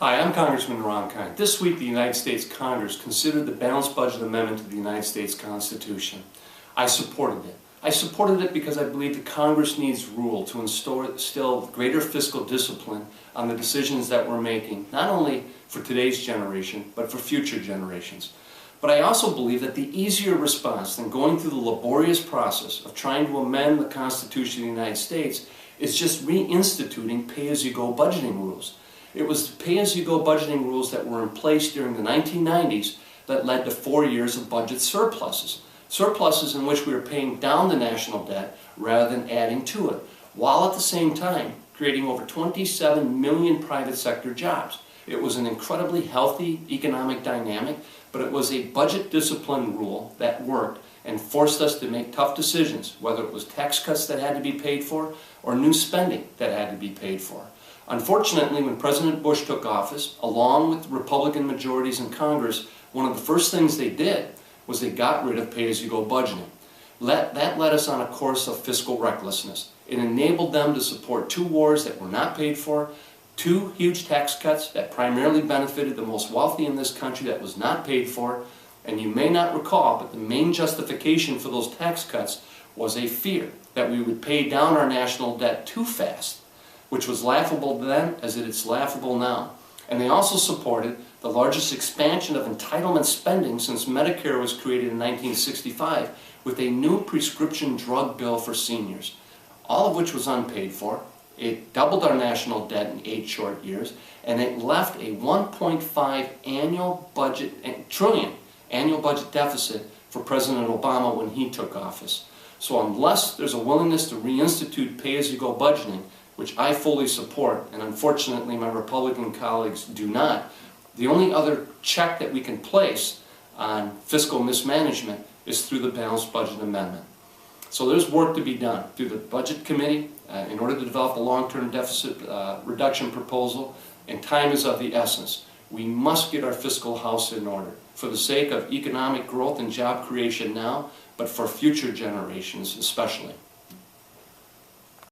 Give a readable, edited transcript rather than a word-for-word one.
Hi, I'm Congressman Ron Kind. This week the United States Congress considered the Balanced Budget Amendment to the United States Constitution. I supported it. I supported it because I believe the Congress needs rule to instill greater fiscal discipline on the decisions that we're making, not only for today's generation, but for future generations. But I also believe that the easier response than going through the laborious process of trying to amend the Constitution of the United States is just reinstituting pay-as-you-go budgeting rules. It was the pay-as-you-go budgeting rules that were in place during the 1990s that led to 4 years of budget surpluses. Surpluses in which we were paying down the national debt rather than adding to it, while at the same time creating over 27 million private sector jobs. It was an incredibly healthy economic dynamic, but it was a budget discipline rule that worked and forced us to make tough decisions, whether it was tax cuts that had to be paid for or new spending that had to be paid for. Unfortunately, when President Bush took office, along with Republican majorities in Congress, one of the first things they did was they got rid of pay-as-you-go budgeting. That led us on a course of fiscal recklessness. It enabled them to support 2 wars that were not paid for, 2 huge tax cuts that primarily benefited the most wealthy in this country that was not paid for, and you may not recall, but the main justification for those tax cuts was a fear that we would pay down our national debt too fast, which was laughable then as it is laughable now. And they also supported the largest expansion of entitlement spending since Medicare was created in 1965 with a new prescription drug bill for seniors, all of which was unpaid for. It doubled our national debt in 8 short years, and it left a 1.5 trillion annual budget deficit for President Obama when he took office. So unless there's a willingness to reinstitute pay-as-you-go budgeting, which I fully support, and unfortunately my Republican colleagues do not, the only other check that we can place on fiscal mismanagement is through the Balanced Budget Amendment. So there's work to be done through the Budget Committee in order to develop a long-term deficit reduction proposal, and time is of the essence. We must get our fiscal house in order for the sake of economic growth and job creation now, but for future generations especially.